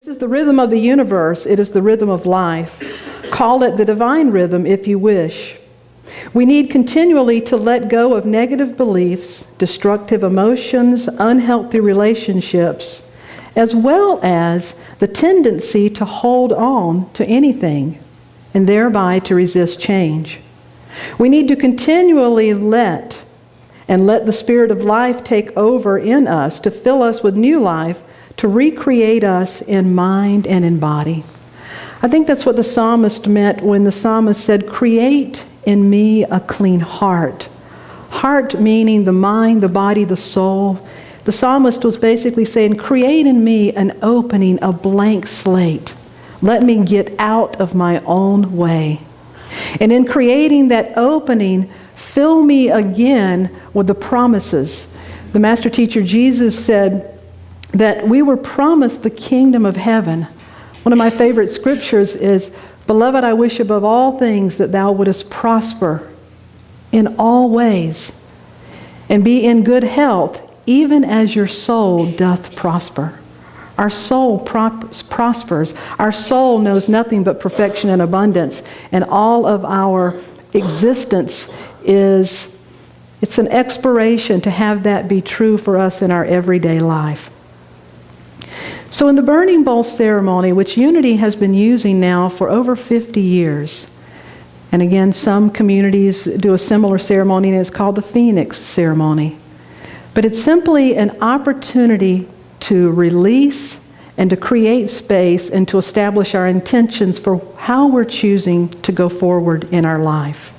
This is the rhythm of the universe. It is the rhythm of life. Call it the divine rhythm if you wish. We need continually to let go of negative beliefs, destructive emotions, unhealthy relationships, as well as the tendency to hold on to anything and thereby to resist change. We need to continually let the Spirit of life take over in us, to fill us with new life, to recreate us in mind and in body. I think that's what the psalmist meant when the psalmist said, "Create in me a clean heart." Heart meaning the mind, the body, the soul. The psalmist was basically saying, create in me an opening, a blank slate. Let me get out of my own way. And in creating that opening, fill me again with the promises. The master teacher Jesus said that we were promised the kingdom of heaven. One of my favorite scriptures is, "Beloved, I wish above all things that thou wouldest prosper in all ways and be in good health, even as your soul doth prosper." Our soul prospers. Our soul knows nothing but perfection and abundance, and all of our existence it's an expiration to have that be true for us in our everyday life. So in the burning bowl ceremony, which Unity has been using now for over 50 years, and again, some communities do a similar ceremony, and it's called the Phoenix ceremony. But it's simply an opportunity to release and to create space and to establish our intentions for how we're choosing to go forward in our life.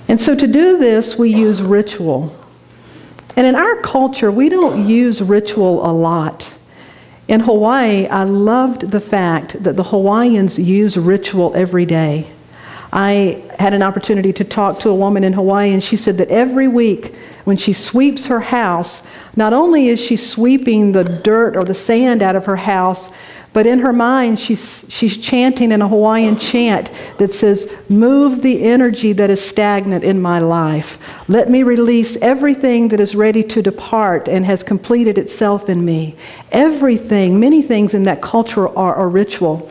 And so to do this, we use ritual. And in our culture, we don't use ritual a lot. In Hawaii, I loved the fact that the Hawaiians use ritual every day. I had an opportunity to talk to a woman in Hawaii, and she said that every week when she sweeps her house, not only is she sweeping the dirt or the sand out of her house, but in her mind she's chanting in a Hawaiian chant that says, "Move the energy that is stagnant in my life. Let me release everything that is ready to depart and has completed itself in me." Everything, many things in that culture are a ritual.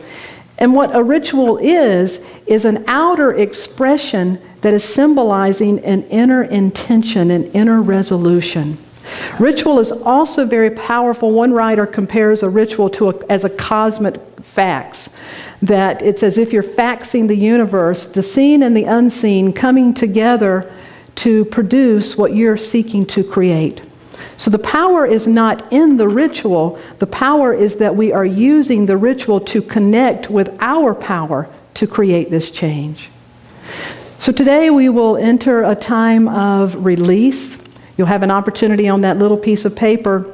And what a ritual is an outer expression that is symbolizing an inner intention, an inner resolution. Ritual is also very powerful. One writer compares a ritual as a cosmic fax, that it's as if you're faxing the universe, the seen and the unseen coming together to produce what you're seeking to create. So the power is not in the ritual. The power is that we are using the ritual to connect with our power to create this change. So today we will enter a time of release. You'll have an opportunity on that little piece of paper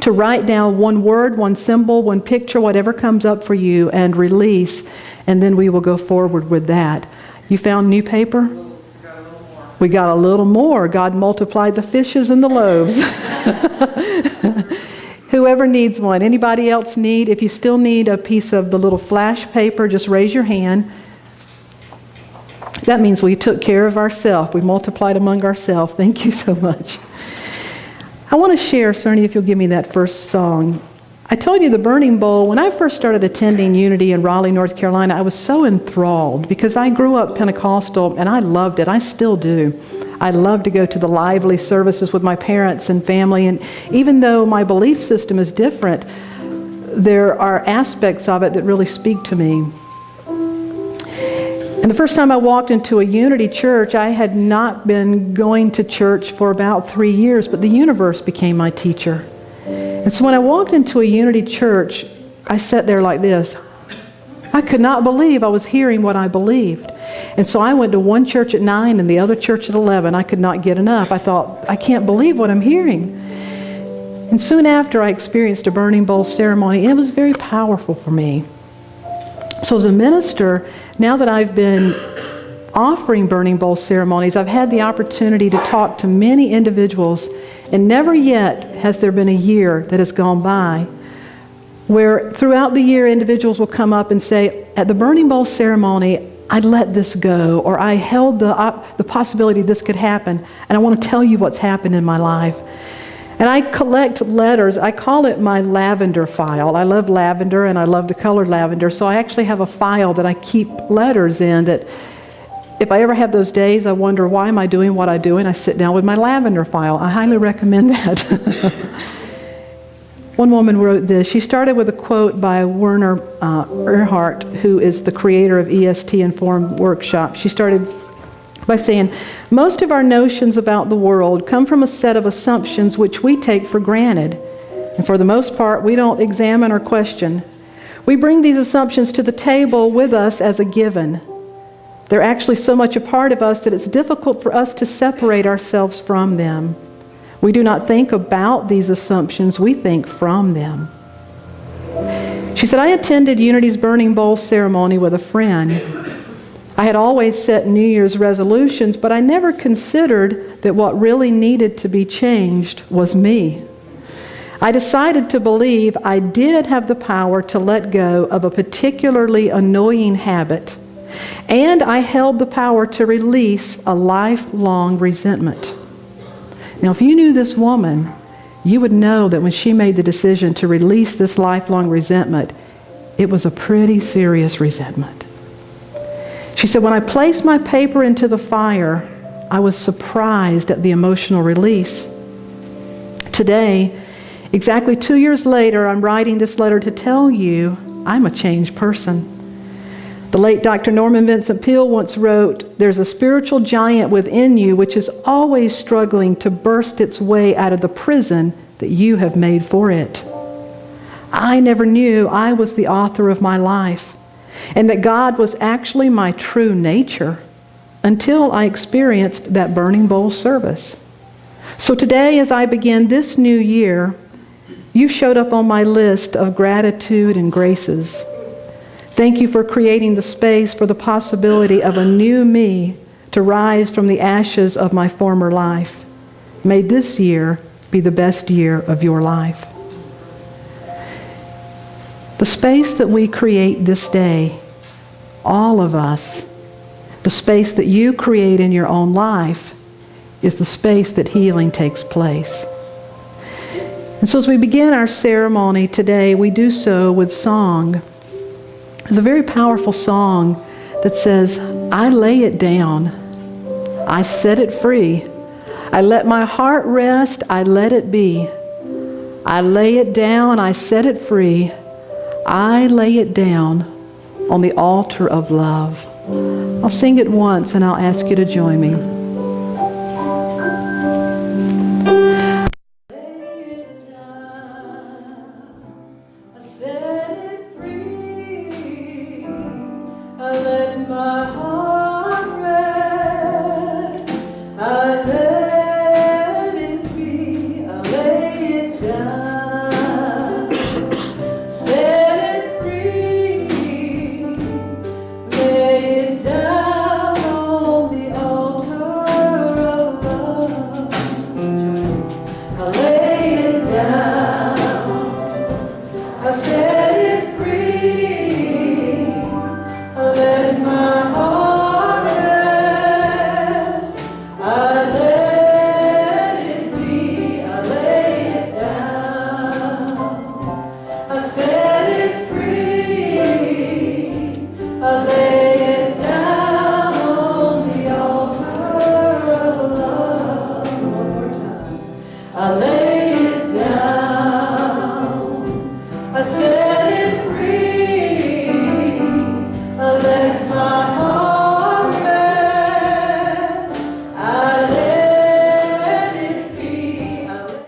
to write down one word, one symbol, one picture, whatever comes up for you, and release. And then we will go forward with that. You found new paper? We got a little more. God multiplied the fishes and the loaves. Whoever needs one. Anybody else need? If you still need a piece of the little flash paper, just raise your hand. That means we took care of ourselves. We multiplied among ourselves. Thank you so much. I want to share, Cerny, if you'll give me that first song. I told you the Burning Bowl, when I first started attending Unity in Raleigh, North Carolina, I was so enthralled because I grew up Pentecostal and I loved it. I still do. I love to go to the lively services with my parents and family, and even though my belief system is different, there are aspects of it that really speak to me. And the first time I walked into a Unity church, I had not been going to church for about 3 years, but the universe became my teacher. And so when I walked into a Unity church, I sat there like this. I could not believe I was hearing what I believed. And so I went to one church at 9 and the other church at 11. I could not get enough. I thought, I can't believe what I'm hearing. And soon after, I experienced a burning bowl ceremony, and it was very powerful for me. So as a minister, now that I've been offering burning bowl ceremonies, I've had the opportunity to talk to many individuals, and never yet has there been a year that has gone by where throughout the year individuals will come up and say, at the burning bowl ceremony, I let this go, or I held the possibility this could happen, and I want to tell you what's happened in my life. And I collect letters. I call it my lavender file. I love lavender and I love the color lavender. So I actually have a file that I keep letters in that if I ever have those days, I wonder why am I doing what I do, and I sit down with my lavender file. I highly recommend that. One woman wrote this. She started with a quote by Werner Erhard, who is the creator of EST Informed Workshop. She started by saying, most of our notions about the world come from a set of assumptions which we take for granted. And for the most part, we don't examine or question. We bring these assumptions to the table with us as a given. They're actually so much a part of us that it's difficult for us to separate ourselves from them. We do not think about these assumptions, we think from them. She said, I attended Unity's Burning Bowl ceremony with a friend. I had always set New Year's resolutions, but I never considered that what really needed to be changed was me. I decided to believe I did have the power to let go of a particularly annoying habit, and I held the power to release a lifelong resentment. Now, if you knew this woman, you would know that when she made the decision to release this lifelong resentment, it was a pretty serious resentment. She said, when I placed my paper into the fire, I was surprised at the emotional release. Today, exactly 2 years later, I'm writing this letter to tell you I'm a changed person. The late Dr. Norman Vincent Peale once wrote, there's a spiritual giant within you which is always struggling to burst its way out of the prison that you have made for it. I never knew I was the author of my life, and that God was actually my true nature until I experienced that burning bowl service. So today, as I begin this new year, you showed up on my list of gratitude and graces. Thank you for creating the space for the possibility of a new me to rise from the ashes of my former life. May this year be the best year of your life. The space that we create this day, all of us, the space that you create in your own life, is the space that healing takes place. And so as we begin our ceremony today, we do so with song. There's a very powerful song that says, I lay it down, I set it free, I let my heart rest, I let it be. I lay it down, I set it free, I lay it down on the altar of love. I'll sing it once and I'll ask you to join me.